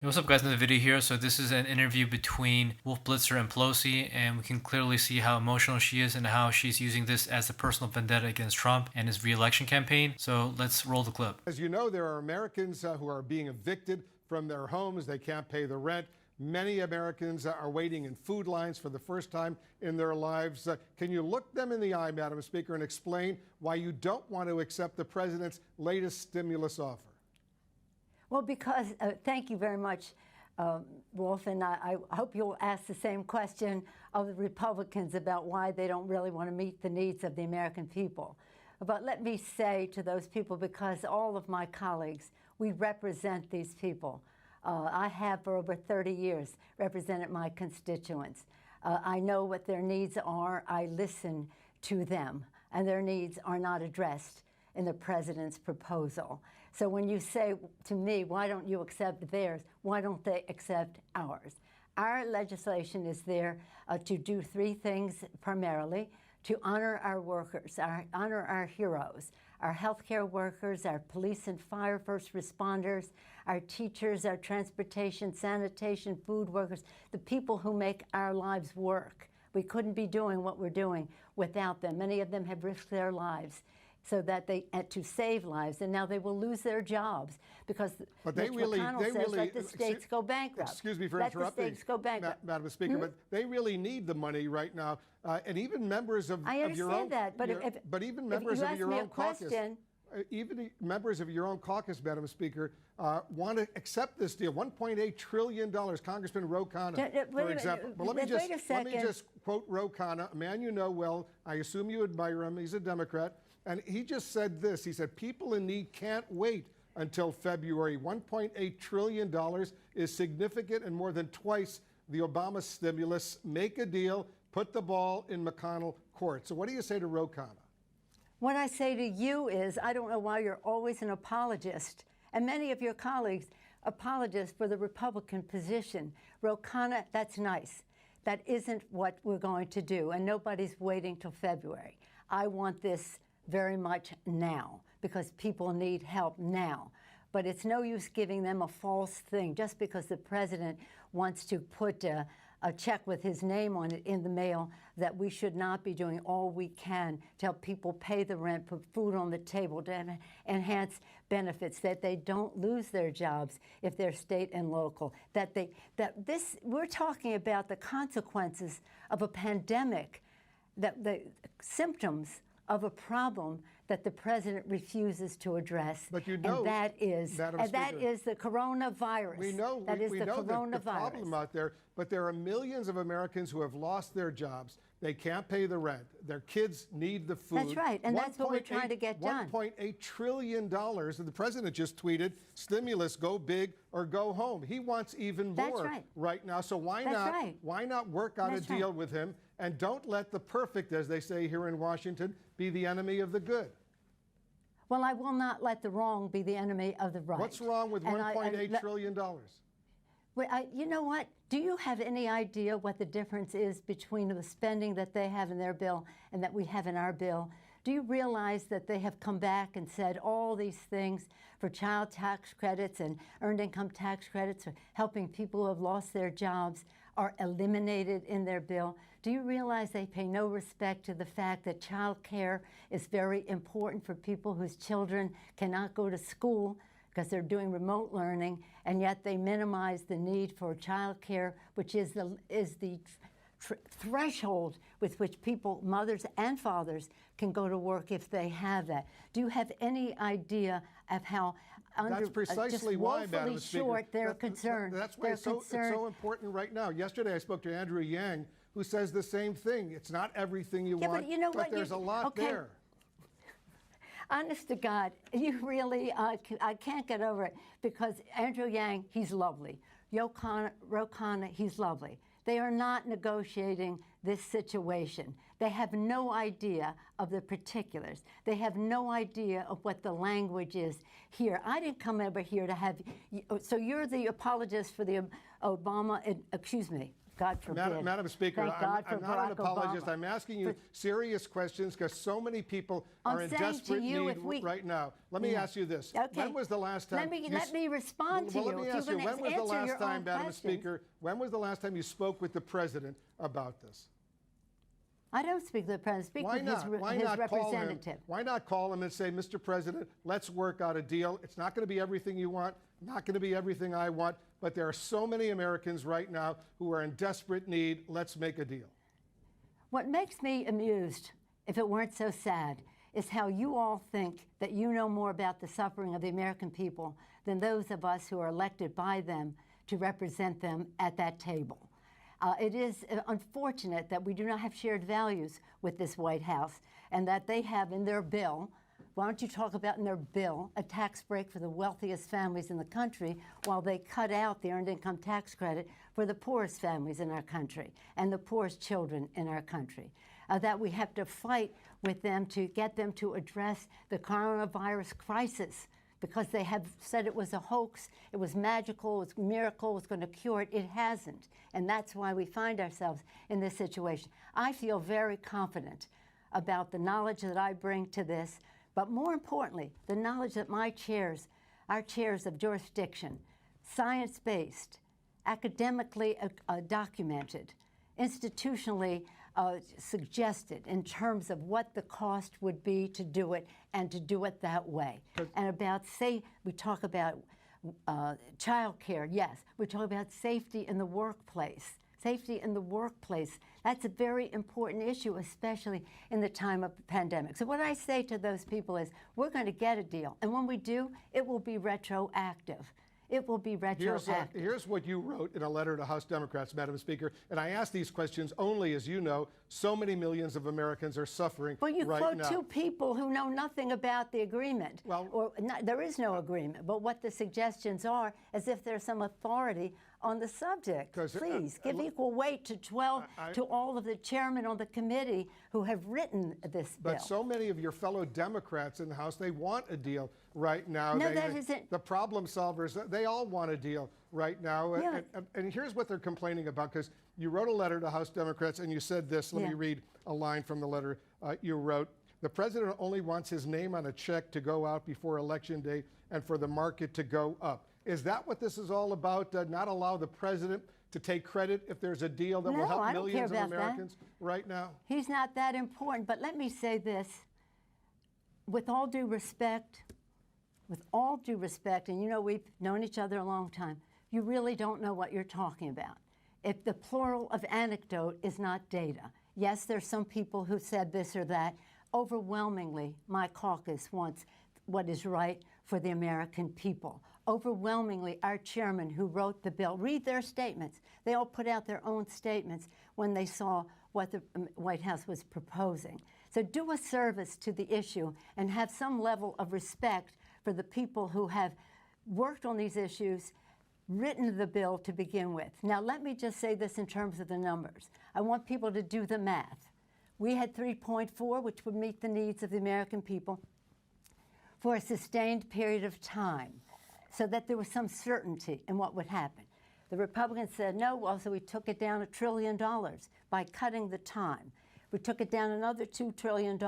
Hey, what's up, guys? Another video here. So this is an interview between Wolf Blitzer and Pelosi, and we can clearly see how emotional she is and how she's using this as a personal vendetta against Trump and his re-election campaign. So let's roll the clip. As you know, there are Americans who are being evicted from their homes. They can't pay the rent. Many Americans are waiting in food lines for the first time in their lives. Can you look them in the eye, Madam Speaker, and explain why you don't want to accept the president's latest stimulus offer? Well, because, thank you very much, Wolf, and I hope you'll ask the same question of the Republicans about why they don't really want to meet the needs of the American people. But let me say to those people, because all of my colleagues, we represent these people. I have for over 30 years represented my constituents. I know what their needs are. I listen to them, and their needs are not addressed in the president's proposal. So when you say to me, why don't you accept theirs? Why don't they accept ours? Our legislation is there to do three things primarily: to honor our workers, honor our heroes, our healthcare workers, our police and fire first responders, our teachers, our transportation, sanitation, food workers, the people who make our lives work. We couldn't be doing what we're doing without them. Many of them have risked their lives so that to save lives, and now they will lose their jobs because Mitch McConnell says let the states go bankrupt. Excuse me for interrupting, let the states go bankrupt. Madam Speaker, but they really need the money right now, and even members of your own. That, but but even members of your own caucus. Even members of your own caucus, Madam Speaker, want to accept this deal. $1.8 trillion. Congressman Ro Khanna, for example. But let me just quote Ro Khanna, a man you know well. I assume you admire him. He's a Democrat. And he just said this. He said, people in need can't wait until February. $1.8 trillion is significant and more than twice the Obama stimulus. Make a deal. Put the ball in McConnell court. So what do you say to Ro Khanna? What I say to you is, I don't know why you're always an apologist, and many of your colleagues apologists for the Republican position. Ro Khanna, that's nice. That isn't what we're going to do, and nobody's waiting till February. I want this very much now because people need help now. But it's no use giving them a false thing just because the president wants to put a check with his name on it in the mail, that we should not be doing all we can to help people pay the rent, put food on the table, to enhance benefits, that they don't lose their jobs if they're state and local, we're talking about the consequences of a pandemic, the symptoms of a problem that the president refuses to address. But you know, and that is the coronavirus. We know that is we the know coronavirus. the problem out there, but there are millions of Americans who have lost their jobs. They can't pay the rent. Their kids need the food. That's right, and that's what we're trying to get done. $1.8 trillion, and the president just tweeted, stimulus, go big or go home. He wants even more right now, so why not work out a deal with him, and don't let the perfect, as they say here in Washington, be the enemy of the good. Well, I will not let the wrong be the enemy of the right. What's wrong with $1.8 trillion? Well, you know what? Do you have any idea what the difference is between the spending that they have in their bill and that we have in our bill? Do you realize that they have come back and said all these things for child tax credits and earned income tax credits, or helping people who have lost their jobs, are eliminated in their bill? Do you realize they pay no respect to the fact that child care is very important for people whose children cannot go to school because they're doing remote learning, and yet they minimize the need for child care, which is the threshold with which people, mothers and fathers, can go to work if they have that? Do you have any idea of how that's precisely why, Madam Speaker, short they're concerned? That's why it's so important right now. Yesterday I spoke to Andrew Yang, who says the same thing. It's not everything you want, but you know what? There's a lot there. Honest to God, you really, I can't get over it, because Andrew Yang, he's lovely. Ro Khanna, he's lovely. They are not negotiating this situation. They have no idea of the particulars. They have no idea of what the language is here. I didn't come over here to have, so you're the apologist for the Obama, excuse me, God forbid. Madam Speaker, I'm not an apologist. Obama. I'm asking you serious questions because so many people are in desperate need right now. Let me ask you this. Okay. When was the last time? Let me respond to you. Let me ask you, when was the last time, Madam Speaker, when was the last time you spoke with the President about this? I don't speak to the President. Speak with his representative. Why not call him and say, Mr. President, let's work out a deal. It's not going to be everything you want, not going to be everything I want, but there are so many Americans right now who are in desperate need. Let's make a deal. What makes me amused, if it weren't so sad, is how you all think that you know more about the suffering of the American people than those of us who are elected by them to represent them at that table. It is unfortunate that we do not have shared values with this White House and that they have in their bill, why don't you talk about in their bill, a tax break for the wealthiest families in the country while they cut out the earned income tax credit for the poorest families in our country and the poorest children in our country. That we have to fight with them to get them to address the coronavirus crisis, because they have said it was a hoax, it was magical, it was a miracle, it was going to cure it. It hasn't. And that's why we find ourselves in this situation. I feel very confident about the knowledge that I bring to this, but more importantly, the knowledge that my chairs, our chairs of jurisdiction, science-based, academically documented, institutionally suggested in terms of what the cost would be to do it and to do it that way. And about, we talk about child care, yes. We talk about safety in the workplace. Safety in the workplace, that's a very important issue, especially in the time of the pandemic. So what I say to those people is, we're going to get a deal. And when we do, it will be retroactive. It will be retroactive. Here's what you wrote in a letter to House Democrats, Madam Speaker, and I ask these questions only, as you know, so many millions of Americans are suffering right now. Well, you quote two people who know nothing about the agreement. Well, or there is no agreement, but what the suggestions are, as if there's some authority on the subject. Please give equal weight to to all of the chairmen on the committee who have written this bill. But so many of your fellow Democrats in the House, they want a deal right now. No, that isn't. The problem solvers, they all want a deal right now. Yeah. And here's what they're complaining about, because you wrote a letter to House Democrats and you said this. Let me read a line from the letter you wrote. The president only wants his name on a check to go out before Election Day and for the market to go up. Is that what this is all about? Not allow the president to take credit if there's a deal that will help millions of Americans right now? He's not that important. But let me say this. With all due respect, and you know we've known each other a long time, you really don't know what you're talking about. If the plural of anecdote is not data. Yes, there's some people who said this or that. Overwhelmingly, my caucus wants what is right for the American people. Overwhelmingly, our chairman who wrote the bill, read their statements. They all put out their own statements when they saw what the White House was proposing. So do a service to the issue and have some level of respect for the people who have worked on these issues, written the bill to begin with. Now, let me just say this in terms of the numbers. I want people to do the math. We had 3.4, which would meet the needs of the American people for a sustained period of time, so that there was some certainty in what would happen. The Republicans said no, well, so we took it down $1 trillion by cutting the time. We took it down another $200 billion,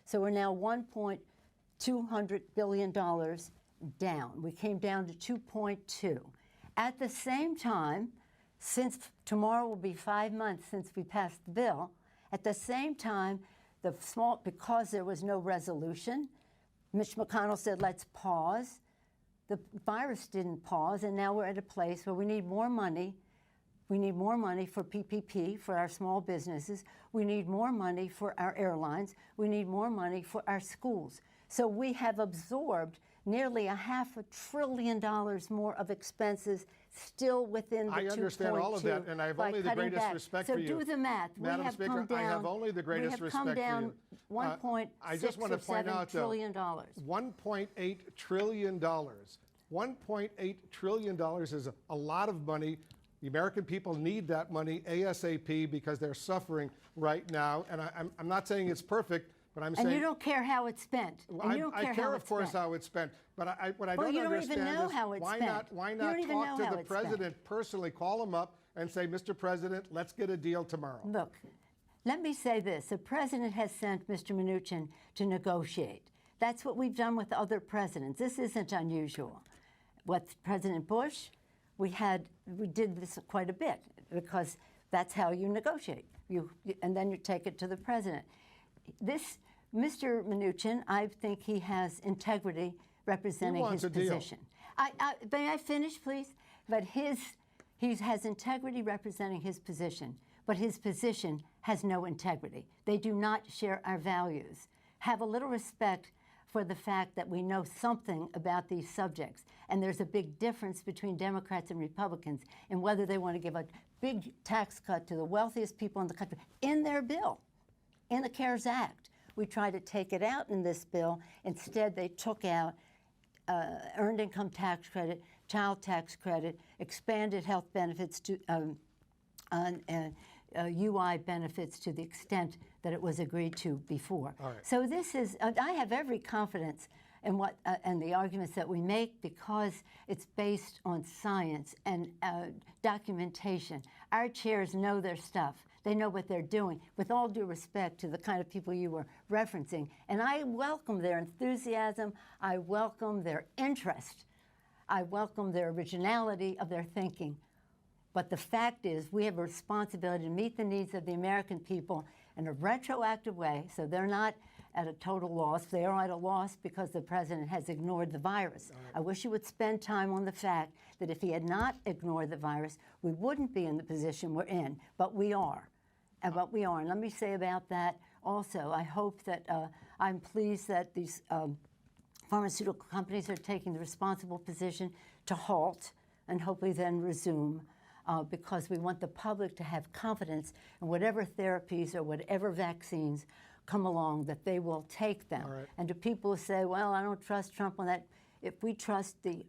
so we're now $1.200 billion down. We came down to 2.2. At the same time, since tomorrow will be 5 months since we passed the bill, at the same time, because there was no resolution, Mitch McConnell said, let's pause. The virus didn't pause, and now we're at a place where we need more money. We need more money for PPP, for our small businesses. We need more money for our airlines. We need more money for our schools. So we have absorbed nearly $500 billion more of expenses still within the 2.2. I understand all of that, and I have only the greatest respect for you. So do the math. Madam Speaker, I have only the greatest respect for you. We have come down $1.6 trillion. $1.8 trillion. $1.8 trillion is a lot of money. The American people need that money ASAP because they're suffering right now. And I'm not saying it's perfect, but I'm saying... And you don't care how it's spent. And you don't care I care, how of course, how it's spent. But what I well, don't you don't understand even know is how it's why spent. not talk to the president personally, call him up and say, Mr. President, let's get a deal tomorrow. Look, let me say this. The president has sent Mr. Mnuchin to negotiate. That's what we've done with other presidents. This isn't unusual. With President Bush, we did this quite a bit because that's how you negotiate. And then you take it to the president. This Mr. Mnuchin, I think he has integrity representing his position. May I finish, please? But he has integrity representing his position, but his position has no integrity. They do not share our values. Have a little respect for the fact that we know something about these subjects. And there's a big difference between Democrats and Republicans in whether they want to give a big tax cut to the wealthiest people in the country in their bill, in the CARES Act. We tried to take it out in this bill. Instead, they took out earned income tax credit, child tax credit, expanded health benefits to UI benefits to the extent that it was agreed to before. All right. So this is, I have every confidence in what and the arguments that we make because it's based on science and documentation. Our chairs know their stuff. They know what they're doing, with all due respect to the kind of people you were referencing. And I welcome their enthusiasm. I welcome their interest. I welcome their originality of their thinking. But the fact is, we have a responsibility to meet the needs of the American people in a retroactive way, so they're not at a total loss. They are at a loss because the president has ignored the virus. I wish you would spend time on the fact that if he had not ignored the virus, we wouldn't be in the position we're in, but we are. And let me say about that also, I hope that I'm pleased that these pharmaceutical companies are taking the responsible position to halt and hopefully then resume. Because we want the public to have confidence in whatever therapies or whatever vaccines come along, that they will take them. Right. And to people who say, well, I don't trust Trump on that, if we trust the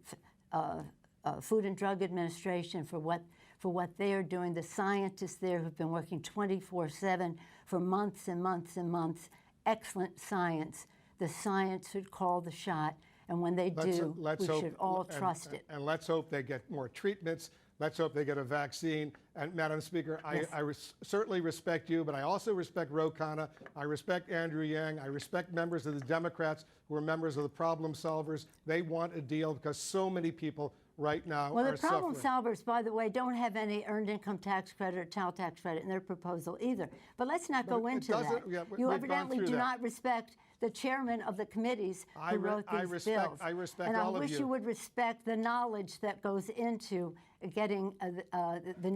Food and Drug Administration for what they are doing, the scientists there who've been working 24/7 for months and months and months, excellent science. The science should call the shot, and when they do, we should all trust it. And let's hope they get more treatments. Let's hope they get a vaccine. And Madam Speaker, Yes. I certainly respect you, but I also respect Ro Khanna. I respect Andrew Yang. I respect members of the Democrats who are members of the problem solvers. They want a deal because so many people right now well, are the problem suffering. solvers, by the way, don't have any earned income tax credit or child tax credit in their proposal either. But let's not go into that. Yeah, You we've evidently gone through do that. not respect the chairmen of the committees who wrote these bills. I respect and all I of wish you. you would respect the knowledge that goes into getting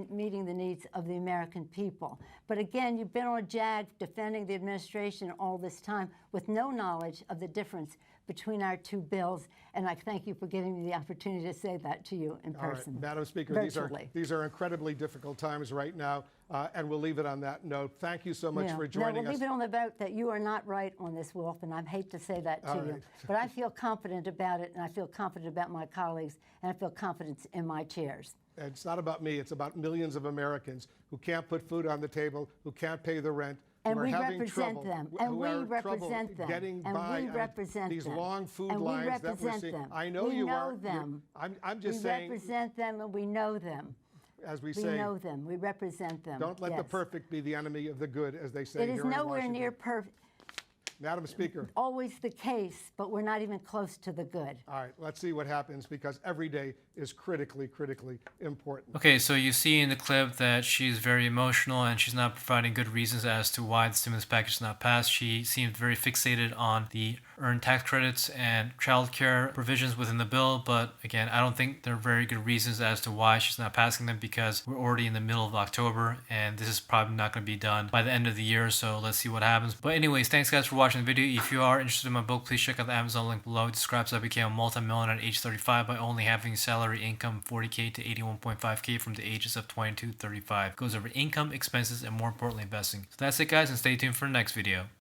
meeting the needs of the American people. But again, you've been on a jag defending the administration all this time with no knowledge of the difference between our two bills, and I thank you for giving me the opportunity to say that to you in person. All right, Madam Speaker, virtually. these are incredibly difficult times right now, and we'll leave it on that note. Thank you so much for joining we'll us. leave it on the vote that you are not right on this, Wolf, and I hate to say that to you. Right. But I feel confident about it, and I feel confident about my colleagues, and I feel confidence in my chairs. And it's not about me. It's about millions of Americans who can't put food on the table, who can't pay the rent, And who are we having represent trouble, them. who And we are represent them. getting And by. we represent these them. long food And we lines that we're represent seeing. them. I know we you know are. them. I'm just saying. We represent them, and we know them. As we We say, know them. We represent them. don't let the Yes. perfect be the enemy of the good, as they say It here is in nowhere Washington. near perfect. Madam Speaker. Always the case, but we're not even close to the good. All right, let's see what happens, because every day is critically, critically important. Okay, so you see in the clip that she's very emotional and she's not providing good reasons as to why the stimulus package is not passed. She seemed very fixated on the earned tax credits and childcare provisions within the bill, but again, I don't think there are very good reasons as to why she's not passing them, because we're already in the middle of October and this is probably not going to be done by the end of the year, so let's see what happens. But anyways, thanks guys for watching the video. If you are interested in my book, please check out the Amazon link below. It describes how I became a multi-millionaire at age 35 by only having salary income 40K to 81.5K from the ages of 22 to 35. It goes over income, expenses, and more importantly, investing. So that's it guys, and stay tuned for the next video.